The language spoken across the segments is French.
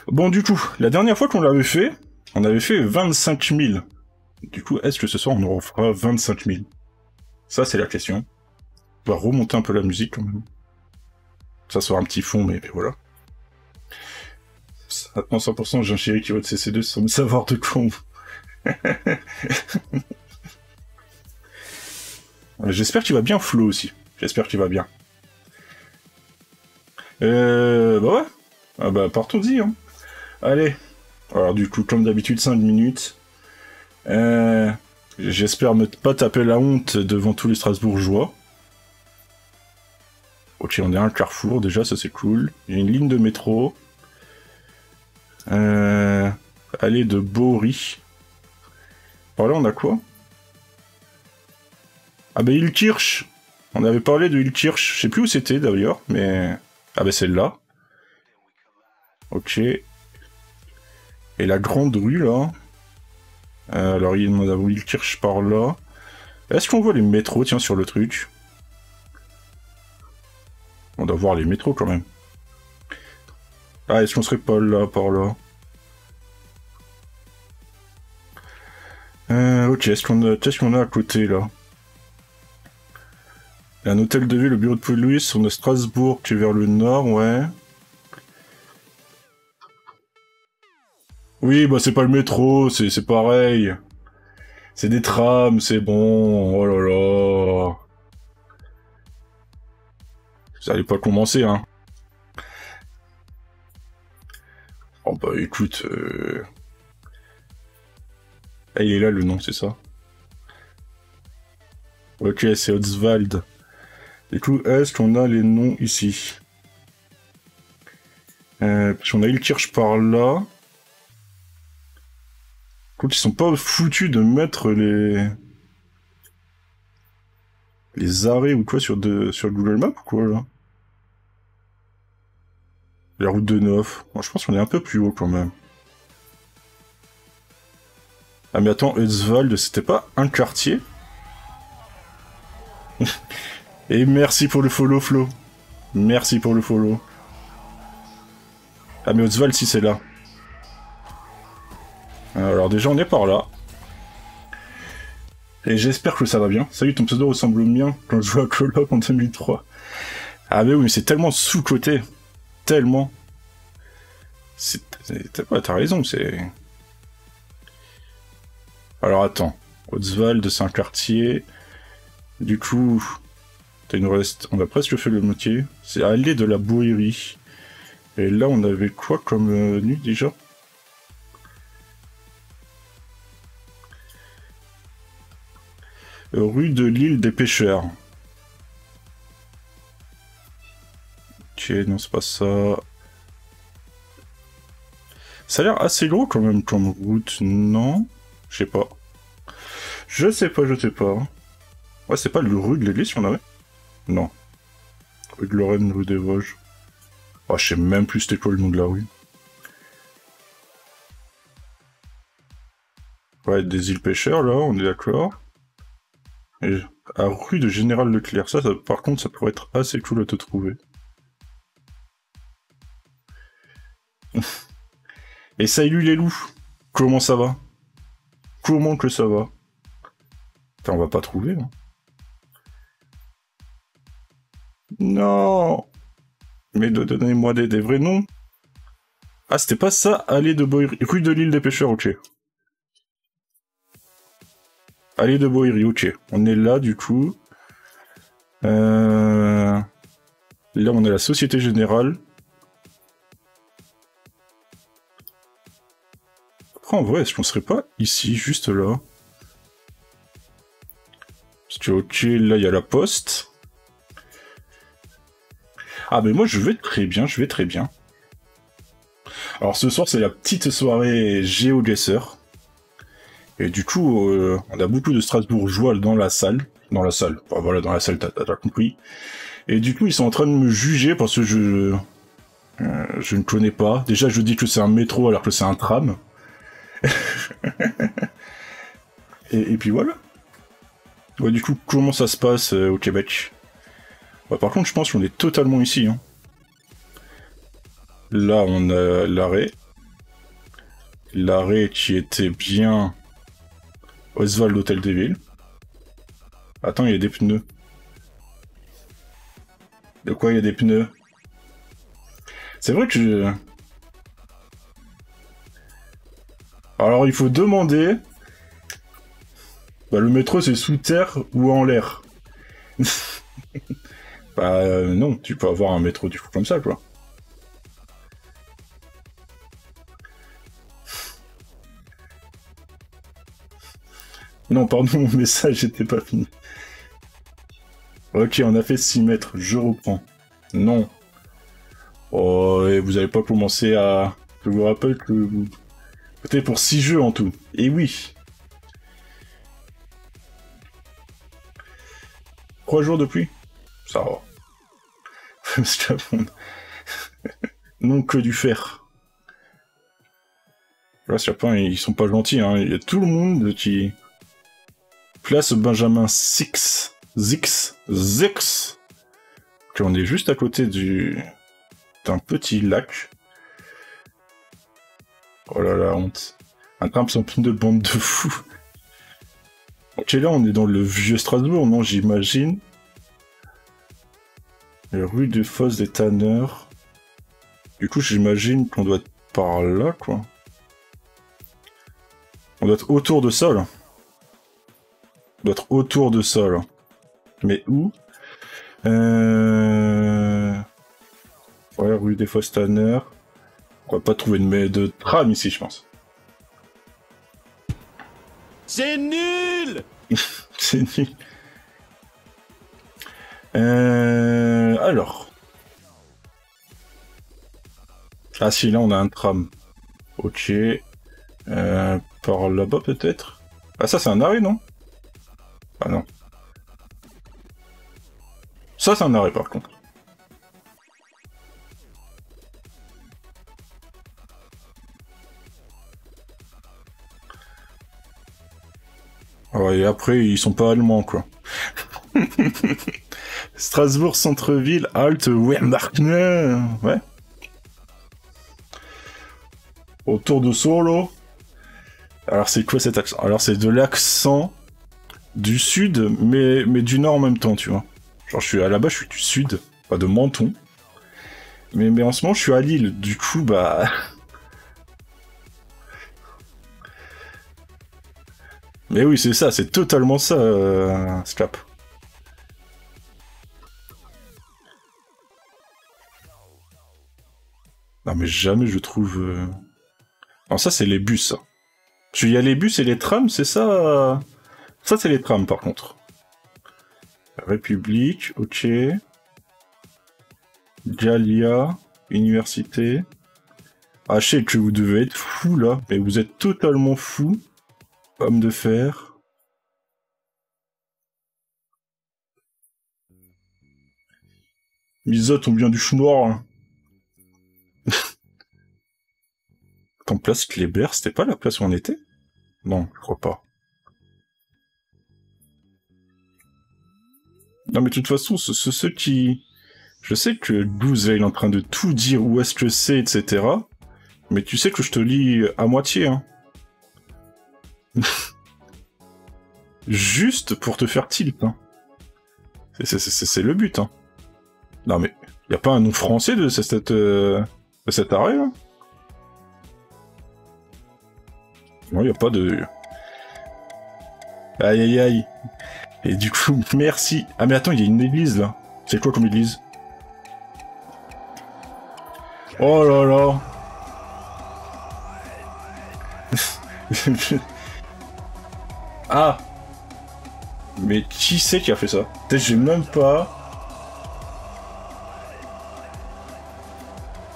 Bon, du coup, la dernière fois qu'on l'avait fait, on avait fait 25 000. Du coup, est-ce que ce soir, on en refera 25 000? Ça, c'est la question. On va remonter un peu la musique, quand même. Ça sera un petit fond, mais voilà. Maintenant, 100%, j'ai un chéri qui vote CC2 sans me savoir de quoi J'espère qu'il va bien flow aussi. J'espère qu'il va bien. Bah ouais. Ah bah, partons-y, hein. Allez. Alors, du coup, comme d'habitude, 5 minutes. J'espère ne pas taper la honte devant tous les Strasbourgeois. Ok, on est à un carrefour, déjà, ça c'est cool. Il y a une ligne de métro. Allée de Bory. Par là, on a quoi? Ah bah, Ilkirch. On avait parlé de Ilkirch. Je sais plus où c'était, d'ailleurs, mais... Ah bah, celle-là. Ok. Et la grande rue, là. Alors, il y a Ilkirch par là. Est-ce qu'on voit les métros, tiens, sur le truc? On doit voir les métros, quand même. Ah, est-ce qu'on serait pas là, par là? Ok, qu'est-ce qu'on a à côté, là? Il y a un hôtel de ville, le bureau de police, on a Strasbourg qui est vers le nord, ouais. Oui, bah c'est pas le métro, c'est pareil. C'est des trams, c'est bon, oh là là. Ça allait pas commencer, hein. Oh bah écoute... Ah, il est là le nom, c'est ça? Ok, c'est Oswald. Du coup, est-ce qu'on a les noms ici? Parce qu'on a Ilkirch par là. Écoute, ils sont pas foutus de mettre les arrêts ou quoi sur Google Maps ou quoi, là? La route de Neuf. Moi, je pense qu'on est un peu plus haut, quand même. Ah mais attends, Oswald, c'était pas un quartier? Et merci pour le follow, Flo. Merci pour le follow. Ah mais Oswald, si c'est là. Alors déjà, on est par là. Et j'espère que ça va bien. Salut, ton pseudo ressemble au mien quand je joue à Call of en 2003. Ah mais oui, mais c'est tellement sous-côté. Tellement. T'as raison, c'est... Alors attends. Oswald, c'est un quartier. Du coup... On a presque fait le moitié. C'est allée de la Bouillerie. Et là, on avait quoi comme nuit déjà? Rue de l'île des Pêcheurs. Ok, non, c'est pas ça. Ça a l'air assez gros quand même comme route, non? Je sais pas. Je sais pas. Ouais, c'est pas le rue de l'église qu'on avait? Non. Rue de Lorraine, rue des Vosges. Oh, je sais même plus c'était quoi le nom de la rue. Ouais, des îles Pêcheurs, là, on est d'accord. Et à rue de Général Leclerc, ça, par contre, ça pourrait être assez cool à te trouver. Et salut les loups! Comment ça va? Comment que ça va? Putain, on va pas trouver, hein. Non! Mais donnez-moi des vrais noms. Ah, c'était pas ça, allée de Boïry. Rue de l'île des Pêcheurs, ok. Allée de Boïry, ok. On est là, du coup. Là, on est à la Société Générale. Après, en vrai, est-ce qu'on serait pas ici, juste là? Parce que, ok, là, il y a la poste. Ah, mais moi, je vais très bien. Alors, ce soir, c'est la petite soirée GeoGuessr. Et du coup, on a beaucoup de Strasbourgeois dans la salle. Enfin, voilà, dans la salle, t'as compris. Et du coup, ils sont en train de me juger parce que je ne connais pas. Déjà, je dis que c'est un métro alors que c'est un tram. et puis voilà. Ouais, du coup, comment ça se passe au Québec? Ouais, par contre, je pense qu'on est totalement ici. Hein. Là, on a l'arrêt. L'arrêt qui était bien... Oswald Hôtel des Villes. Attends, il y a des pneus. De quoi il y a des pneus? C'est vrai que je... Alors il faut demander... Bah le métro c'est sous terre ou en l'air. Bah non, tu peux avoir un métro du coup comme ça quoi. Non pardon, mon message n'était pas fini. Ok, on a fait 6 mètres, je reprends. Non. Oh, et vous avez pas commencé à... Je vous rappelle que vous... Peut-être pour 6 jeux en tout. Et oui. 3 jours depuis. Ça va. Parce que... non que du fer. Là, certains, ils sont pas gentils, hein. Il y a tout le monde qui... Place Benjamin Zix. Ok, on est juste à côté d'un petit lac. Oh là là, honte. Un tram sans plein de bande de fous. Ok, là, on est dans le vieux Strasbourg, non, j'imagine. La rue des Fosses des Tanneurs. Du coup, j'imagine qu'on doit être par là, quoi. On doit être autour de ça, là. On doit être autour de ça, là. Mais où? Ouais, rue des Fosses Tanneurs. On va pas trouver de tram ici, je pense. C'est nul. C'est nul. Alors. Ah si, là on a un tram. Ok. Par là-bas peut-être. Ah ça c'est un arrêt, non? Ah non. Ça c'est un arrêt par contre. Ouais, et après ils sont pas allemands quoi. Strasbourg centre-ville, halte Weinmarkner. Ouais. Autour de Solo. Alors c'est quoi cet accent? Alors c'est de l'accent du sud, mais du nord en même temps, tu vois. Genre là-bas je suis du sud, pas de Menton. Mais en ce moment je suis à Lille, du coup bah... Mais oui c'est ça, c'est totalement ça, Scap. Non mais jamais je trouve... Non ça c'est les bus, ça. Parce qu'il y a les bus et les trams, c'est ça... Ça c'est les trams par contre. République, ok. Galia, université. Ah je sais que vous devez être fou là, mais vous êtes totalement fou. Pomme de fer. Misote, on vient du Schnoir. Attends, place Kléber, c'était pas la place où on était? Non, je crois pas. Non mais de toute façon, ceux qui... Je sais que Goose il est en train de tout dire où est-ce que c'est, etc. Mais tu sais que je te lis à moitié, hein. Juste pour te faire tilt, hein. C'est le but, hein. Non mais, y a pas un nom français de cet arrêt, là? Non, y a pas de... Aïe aïe aïe. Et du coup, merci. Ah mais attends, il y a une église, là. C'est quoi comme église? Oh là là. Ah. Mais qui c'est qui a fait ça? Peut-être j'ai même pas...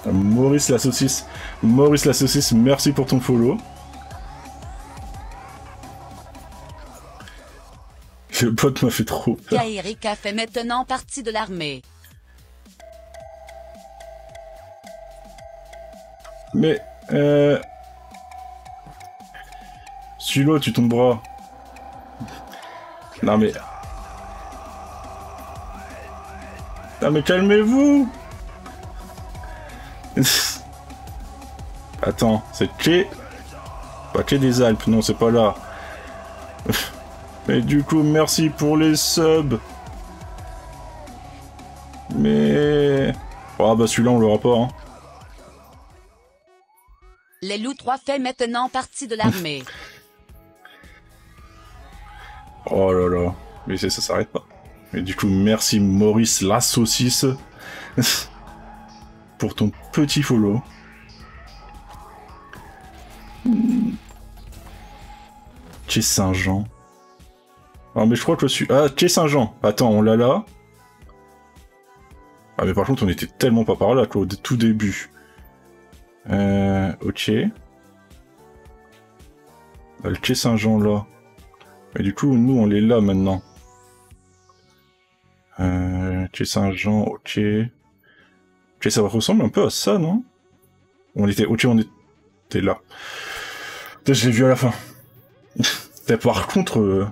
Maurice la saucisse. Maurice la saucisse, merci pour ton follow. Le pote m'a fait trop peur. Kaerika fait maintenant partie de l'armée. Mais, Sulo, tu tomberas. Non mais... Non mais calmez-vous. Attends, c'est clé. Paquet des Alpes, non, c'est pas là. Mais du coup, merci pour les subs. Mais... Ah bah celui-là, on l'aura pas, hein. Les loups 3 fait maintenant partie de l'armée. Oh là là. Mais ça s'arrête pas. Mais du coup, merci Maurice la saucisse. Pour ton petit follow. Chez Saint-Jean. Ah mais je crois que je suis... Ah, chez Saint-Jean. Attends, on l'a là. Ah mais par contre, on était tellement pas par là, quoi, au tout début. Ok. Le chez Saint-Jean là. Et du coup, nous, on est là maintenant. Chez Saint-Jean, ok. Ok, ça ressemble un peu à ça, non? On était... Ok, on était là. Putain, je l'ai vu à la fin. Par contre,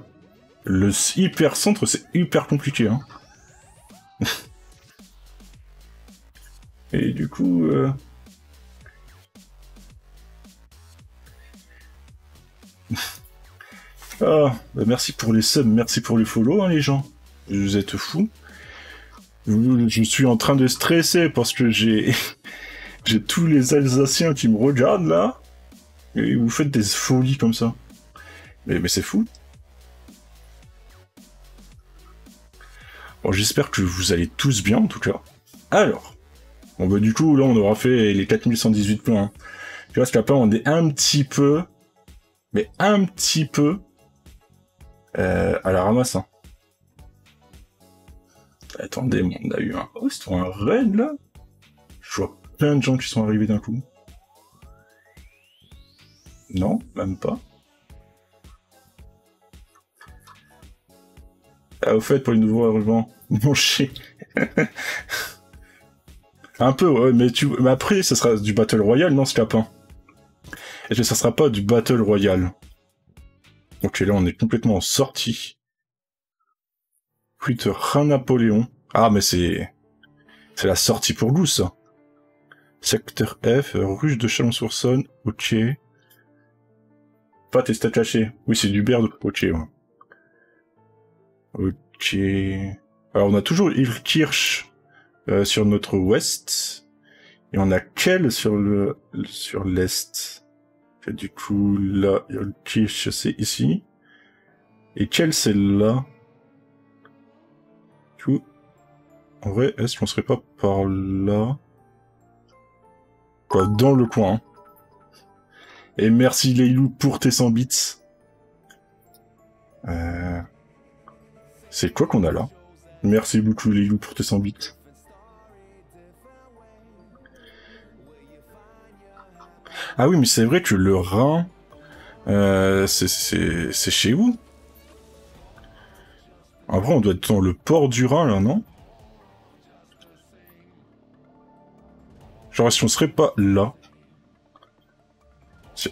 le hyper centre, c'est hyper compliqué, hein. Et du coup... Ah, bah merci pour les subs, merci pour les follow, hein, les gens. Vous êtes fous. Je suis en train de stresser parce que j'ai... j'ai tous les Alsaciens qui me regardent, là. Et vous faites des folies comme ça. Mais c'est fou. Bon, j'espère que vous allez tous bien, en tout cas. Alors. Bon, bah, du coup, là, on aura fait les 4118 points. Hein. Tu vois, ce qu'après, on est un petit peu... Mais un petit peu... à la ramasse, hein. Attendez, on a eu un host ou un raid, là? Je vois plein de gens qui sont arrivés d'un coup. Non, même pas. Ah, au fait, pour les nouveaux arrivants, mon chien. Un peu, ouais, mais après, ça sera du Battle Royale, non, ce capin. Et ça sera pas du Battle Royale. Ok, là, on est complètement sorti. Twitter Napoléon. Ah, mais c'est la sortie pour Goose, ça. Secteur F, ruche de Chalon-sur-Saône, ok. Pas tes stats cachés. Oui, c'est du Berd, ok, ouais. Ok. Alors, on a toujours Irkirch sur notre ouest. Et on a Kel sur l'est. Du coup, là, Irkirch, c'est ici. Et Kel, c'est là. Du coup, en vrai, est-ce qu'on serait pas par là? Quoi, dans le coin. Hein. Et merci Leilou pour tes 100 bits. C'est quoi qu'on a là? Merci beaucoup Leilou pour tes 100 bits. Ah oui, mais c'est vrai que le Rhin... c'est chez vous? Après, on doit être dans le port du Rhin, là, non? Genre, si on serait pas là...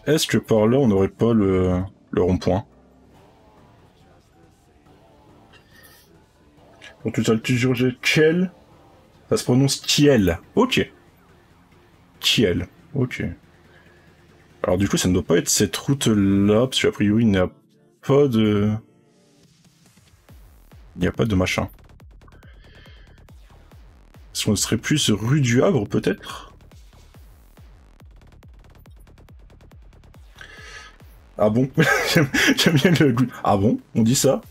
Est-ce que par là, on n'aurait pas le rond-point? Pour tout ça, le toujours j'ai Kiel. Ça se prononce Kiel. Ok. Kiel. Ok. Alors du coup, ça ne doit pas être cette route-là, parce qu'a priori, il n'y a pas de... Il n'y a pas de machin. Est-ce qu'on serait plus rue du Havre, peut-être? Ah bon? J'aime bien le goût. Ah bon? On dit ça?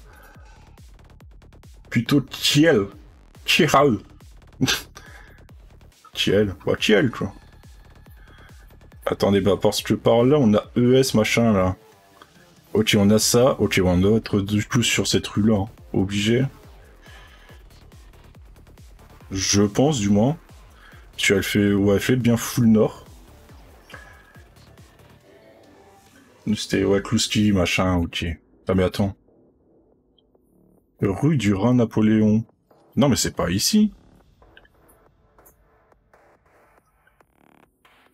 Plutôt Kiel. Kiel. Kiel. Ouais, Kiel, quoi. Attendez, bah, parce que par là, on a ES, machin, là. Ok, on a ça. Ok, on doit être du coup sur cette rue-là. Hein. Obligé. Je pense, du moins. Tu as fait... Ouais, elle fait bien full nord. C'était, ouais, Klouski, machin, ok. Ah, mais attends. Rue du Rhin Napoléon. Non, mais c'est pas ici.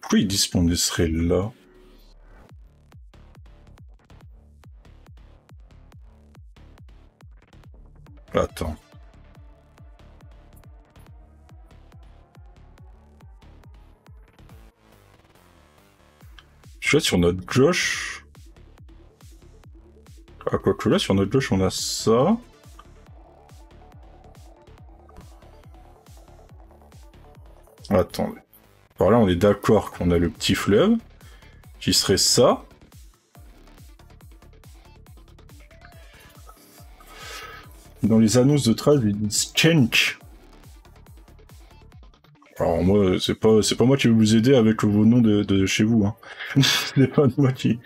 Pourquoi ils disent qu'on serait là? Attends. Je suis sur notre gauche. Ah, quoique là, sur notre gauche, on a ça. Attendez. Par là, on est d'accord qu'on a le petit fleuve, qui serait ça. Dans les annonces de trade, ils disent Kench. Alors moi, c'est pas moi qui vais vous aider avec vos noms de chez vous. Hein. C'est pas moi qui...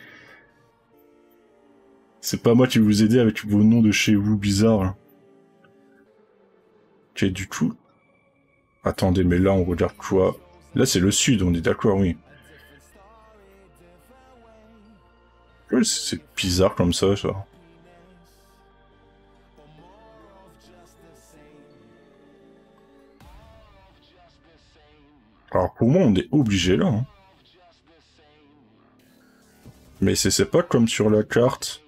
C'est pas moi qui vais vous aider avec vos noms de chez vous bizarres. Hein. Ok, du coup... Attendez, mais là, on regarde quoi? Là, c'est le sud, on est d'accord, oui. Ouais, c'est bizarre comme ça. Alors pour moi, on est obligé là. Hein. Mais c'est pas comme sur la carte.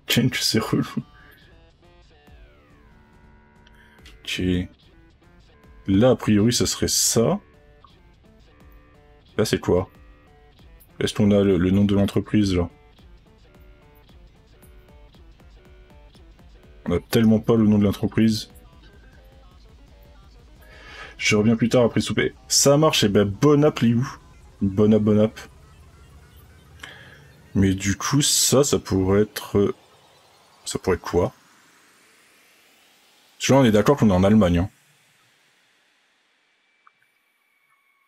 Change, c'est relou. Ok. Là, a priori, ça serait ça. Là, c'est quoi? Est-ce qu'on a le nom de l'entreprise, là? On a tellement pas le nom de l'entreprise. Je reviens plus tard après souper. Ça marche, et ben bonne app, Liu. Bonne app. Mais du coup, ça pourrait être... Ça pourrait être quoi? Parce que là, on est d'accord qu'on est en Allemagne. Hein.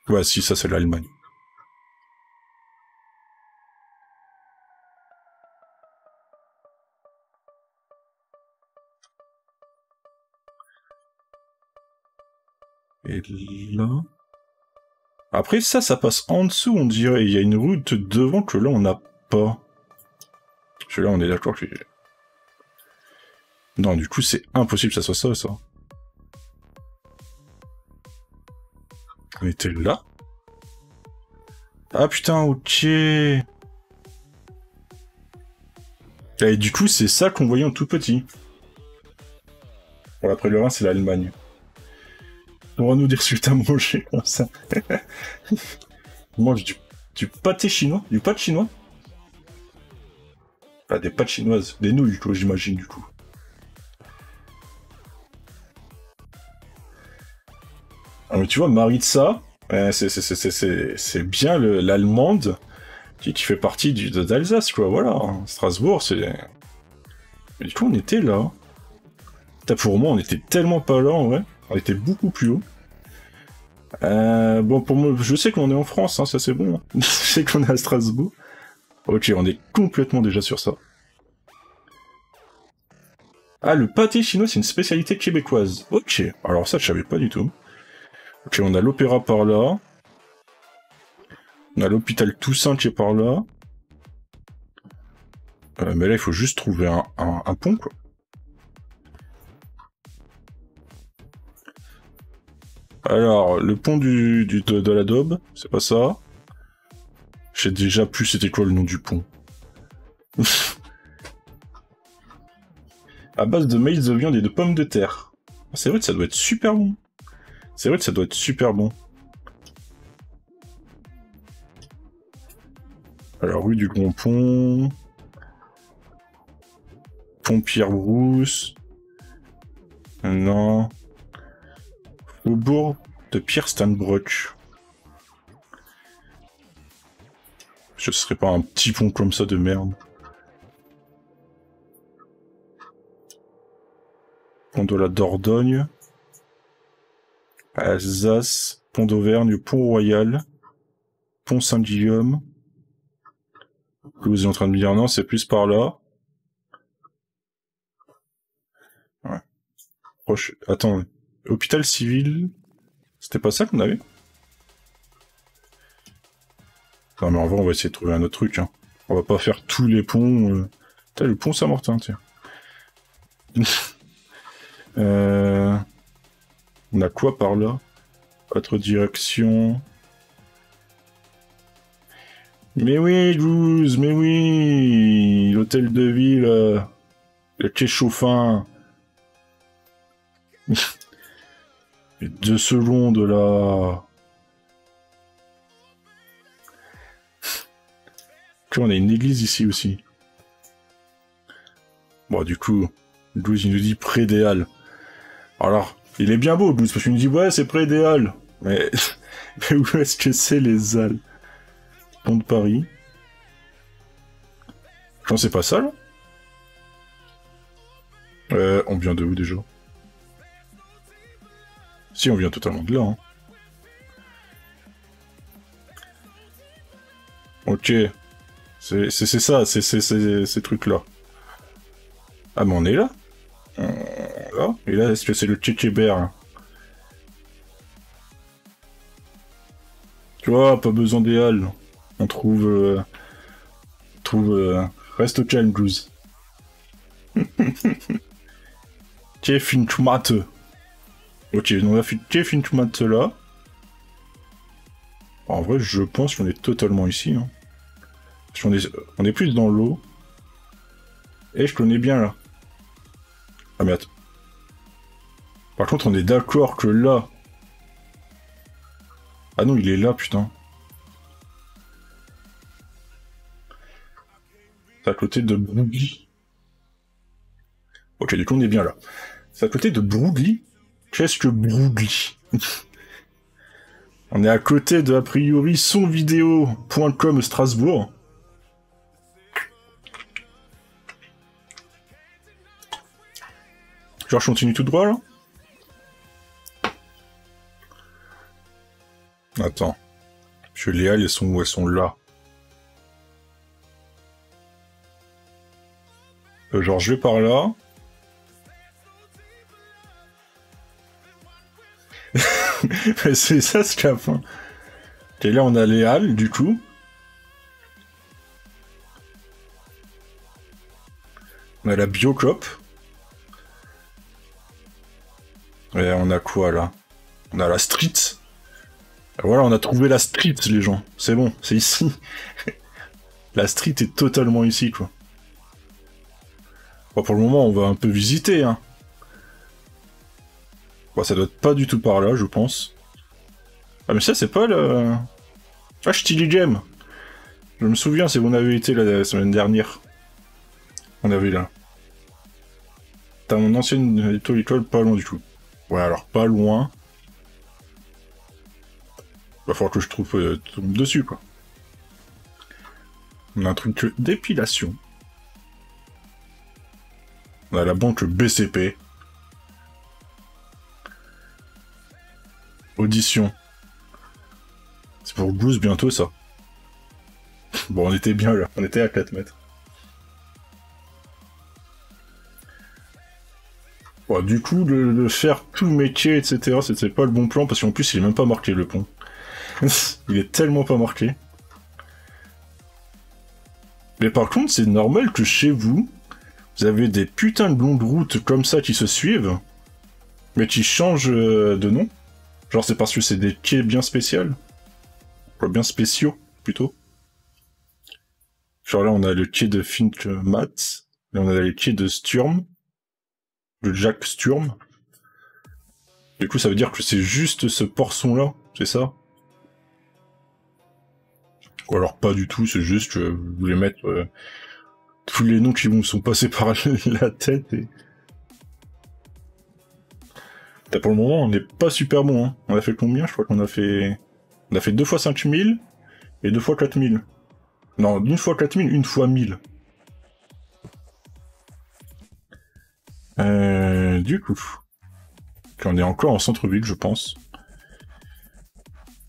Ouais, si, ça c'est l'Allemagne. Et là... Après, ça passe en dessous, on dirait. Il y a une route devant que là, on n'a pas. Parce que là, on est d'accord que... Non, du coup, c'est impossible que ça soit ça. On était là? Ah putain, ok. Et du coup, c'est ça qu'on voyait en tout petit. Bon, après le Rhin, c'est l'Allemagne. On va nous dire ce que t'as mangé comme ça. On mange du pâté chinois? Du pâte chinois? Ah, des pâtes chinoises. Des nouilles, quoi, j'imagine, du coup. Ah, mais tu vois, Maritza, c'est bien l'allemande qui fait partie d'Alsace, quoi, voilà. Strasbourg, c'est... Mais du coup, on était là. Putain, pour moi, on était tellement pas là, en vrai. On était beaucoup plus haut. Bon, pour moi, je sais qu'on est en France, hein, ça c'est bon. Je sais qu'on est à Strasbourg. Ok, on est complètement déjà sur ça. Ah, le pâté chinois, c'est une spécialité québécoise. Ok, alors ça, je savais pas du tout. Ok, on a l'opéra par là. On a l'hôpital Toussaint qui est par là. Mais là, il faut juste trouver un pont, quoi. Alors, le pont de la Daube, c'est pas ça. Je sais déjà plus c'était quoi le nom du pont. À base de maïs, de viande et de pommes de terre. C'est vrai que ça doit être super bon. C'est vrai que ça doit être super bon. Alors, rue du Grand Pont. Pont Pierre-Brousse. Non. Faubourg de Pierre-Stanbroek. Ce serait pas un petit pont comme ça de merde. Pont de la Dordogne. Alsace. Pont d'Auvergne. Pont Royal. Pont Saint-Guillaume. Vous êtes en train de me dire non, c'est plus par là. Ouais. Proche... Attends. Hôpital civil. C'était pas ça qu'on avait? Non mais en vrai on va essayer de trouver un autre truc. Hein. On va pas faire tous les ponts. Putain, le pont Saint-Martin, tiens. On a quoi par là? Autre direction. Mais oui, Goose, mais oui. L'hôtel de ville. Le quai chauffin. 2 secondes là. Tu vois, on a une église ici aussi. Bon, du coup, Blues, il nous dit près des Halles. Alors, il est bien beau, Blues, parce qu'il nous dit, ouais, c'est près des Halles. Mais, mais où est-ce que c'est les Halles? Pont de Paris. Je pense que c'est pas ça, là? On vient de où, déjà? Si, on vient totalement de là, hein. Ok. C'est ça, c'est ces trucs-là. Ah, mais on est là? Là? Et là, est-ce que c'est le Tchétchébert, hein? Tu vois, pas besoin des halles. On trouve... Reste au calme, Blues. Tiens, une tomate. Ok, on a fait une tomate là. En vrai, je pense qu'on est totalement ici. Hein. Parce on est plus dans l'eau. Et je connais bien là. Ah mais attends. Par contre, on est d'accord que là... Ah non, il est là, putain. C'est à côté de Broglie. Ok, du coup, on est bien là. C'est à côté de Broglie. Qu'est-ce que Broglie? On est à côté de, a priori, sonvideo.com Strasbourg. Genre, je continue tout droit, là? Attends. Parce que les halles, elles sont où? Elles sont là. Genre, je vais par là. C'est ça, ce cap. Hein. Et là, on a les halles, du coup. On a la Biocop. Et on a quoi, là? On a la street. Et voilà, on a trouvé la street, les gens. C'est bon, c'est ici. La street est totalement ici, quoi. Bon, pour le moment, on va un peu visiter, hein. Bon, ça doit être pas du tout par là, je pense. Ah, mais ça, c'est pas le... Ah, Ch'tili Game. Je me souviens, c'est où on avait été la semaine dernière. On avait là. T'as mon ancienne école pas loin du tout. Ouais, alors pas loin. Va falloir que je tombe dessus, quoi. On a un truc d'épilation. On a la banque BCP. Audition. C'est pour Goose bientôt, ça. Bon, on était bien là. On était à 4 mètres. Bon, du coup, de faire tout le métier, etc., c'était pas le bon plan, parce qu'en plus, il est même pas marqué, le pont. Il est tellement pas marqué. Mais par contre, c'est normal que chez vous, vous avez des putains de longues routes comme ça qui se suivent, mais qui changent de nom. Genre, c'est parce que c'est des quais bien spéciaux. Quoi, bien spéciaux, plutôt. Genre là, on a le quai de Finch-Mat, là on a le quai de Sturm, de Jack Sturm. Du coup, ça veut dire que c'est juste ce portion-là, c'est ça? Ou alors pas du tout, c'est juste que vous voulez mettre tous les noms qui vous sont passés par la tête et... Et pour le moment, on n'est pas super bon, hein. On a fait combien? Je crois qu'on a fait... On a fait 2 fois 5000 et 2 fois 4000. Non, une fois 4000, une fois 1000. Du coup... On est encore en centre-ville, je pense.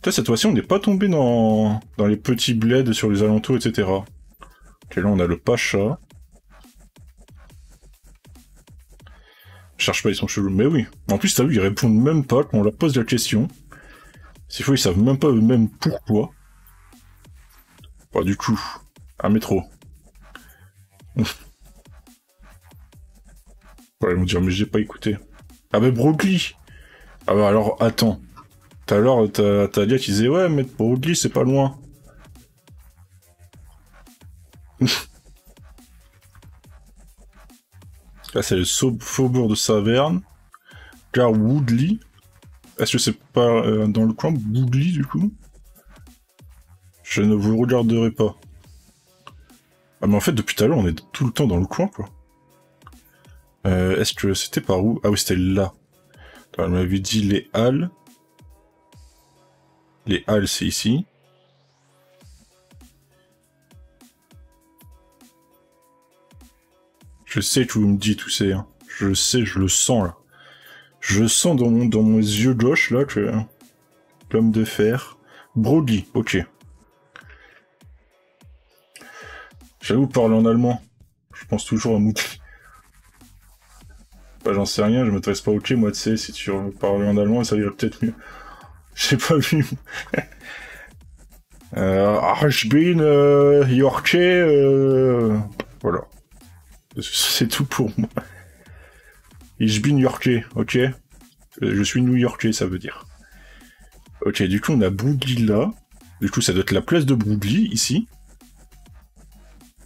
Cette fois-ci, on n'est pas tombé dans les petits bleds sur les alentours, etc. Ok, là, on a le Pacha. Je cherche pas, ils sont chelous. Mais oui. En plus, t'as vu, ils répondent même pas quand on leur pose la question. S'il faut, ils savent même pas eux-mêmes pourquoi. Bah, du coup, un métro. Ouais, ils vont dire, mais j'ai pas écouté. Ah, mais Broglie! Ah, bah, alors, attends. Tout à l'heure, t'as dit, tu disais, ouais, mais Broglie, c'est pas loin. Là, c'est le faubourg de Saverne. Gare Woodley. Est-ce que c'est pas dans le coin Woodley, du coup? Je ne vous regarderai pas. Ah mais en fait, depuis tout à l'heure, on est tout le temps dans le coin, quoi. Est-ce que c'était par où? Ah oui, c'était là. Alors, on m'avait dit les halles. Les halles, c'est ici. Je sais que vous me dites où c'est. Hein. Je sais, je le sens, là. Je sens dans mon yeux gauche, là, que... L'homme de fer. Broglie, ok. J'avoue parler en allemand. Je pense toujours à Moutli. Bah, j'en sais rien, je m'intéresse pas au quai, moi, tu sais, si tu parlais en allemand, ça irait peut-être mieux. J'ai pas vu. Ich bin Yorkais, voilà. C'est tout pour moi. Ich bin Yorkais, ok. Je suis New-Yorkais, ça veut dire. Ok, du coup, on a Broglie là. Du coup, ça doit être la place de Broglie, ici.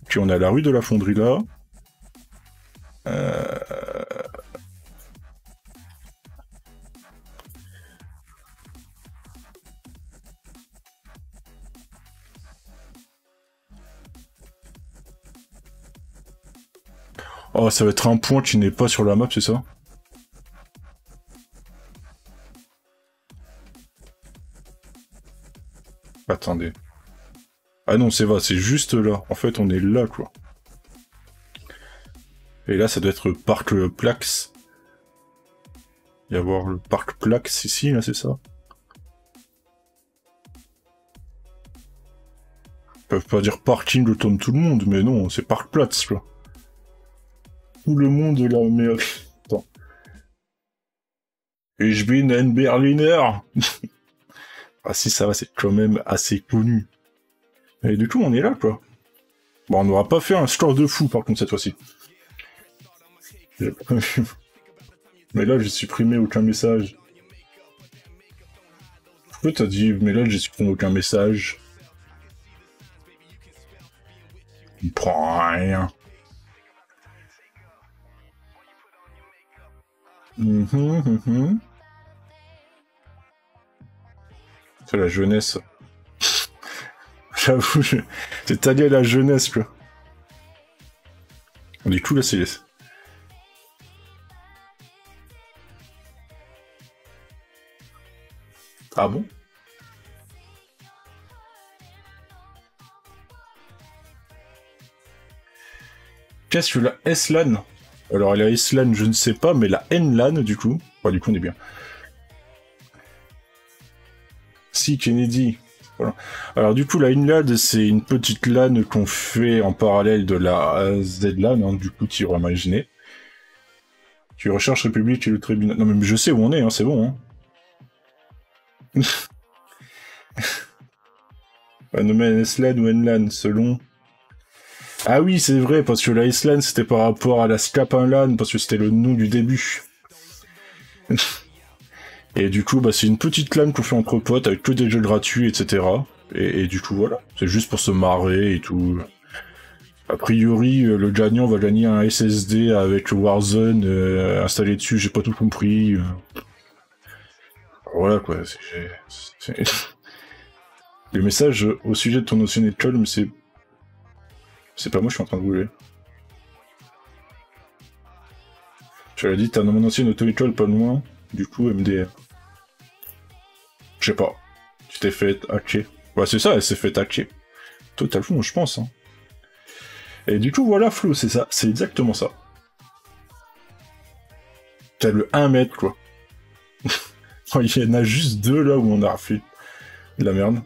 Puis on a la rue de la Fonderie là. Oh, ça va être un point qui n'est pas sur la map, c'est ça? Attendez. Ah non, c'est vrai, c'est juste là. En fait, on est là, quoi. Et là, ça doit être le parc Plax. Il y avoir le parc Plax ici, là, c'est ça? Ils peuvent pas dire parking autour de tout le monde, mais non, c'est parc Plax, quoi. Tout le monde est là, mais... Attends. Ich bin ein Berliner. Ah si, ça va, c'est quand même assez connu. Et du coup, on est là, quoi. Bon, on n'aura pas fait un score de fou, par contre, cette fois-ci. Mais là, j'ai supprimé aucun message. Pourquoi t'as dit, mais là, j'ai supprimé aucun message? Il prend rien. C'est la jeunesse. J'avoue, c'est allé à la jeunesse, quoi. Du coup, là, c'est... Ah bon? Qu'est-ce que la S-LAN? Alors, la S-LAN, je ne sais pas, mais la N-LAN, du coup... Bah, du coup, on est bien. Si, Kennedy. Voilà. Alors, du coup, la N-LAN, c'est une petite LAN qu'on fait en parallèle de la Z-LAN, hein, du coup, tu auras imaginé. Tu recherches République et le tribunal... Non, mais je sais où on est, hein, c'est bon, hein. On nomme S-LAN ou N-LAN, selon... Ah oui, c'est vrai, parce que la S-LAN, c'était par rapport à la Scapin LAN, parce que c'était le nom du début. Et du coup, bah, c'est une petite LAN qu'on fait entre potes, avec que des jeux gratuits, etc. Et du coup, voilà. C'est juste pour se marrer et tout. A priori, le gagnant va gagner un SSD avec Warzone installé dessus, j'ai pas tout compris. Voilà, quoi. Le message au sujet de ton ancienne école, mais c'est... C'est pas moi, je suis en train de brûler. Tu l'as dit, t'as mon ancienne auto-école pas loin, du coup, MDR. Je sais pas. Tu t'es fait hacker. Ouais, c'est ça, elle s'est fait hacker. Totalement, je pense. Hein. Et du coup, voilà, Flo, c'est ça. C'est exactement ça. T'as le 1 mètre, quoi. Il y en a juste deux là où on a fait de la merde.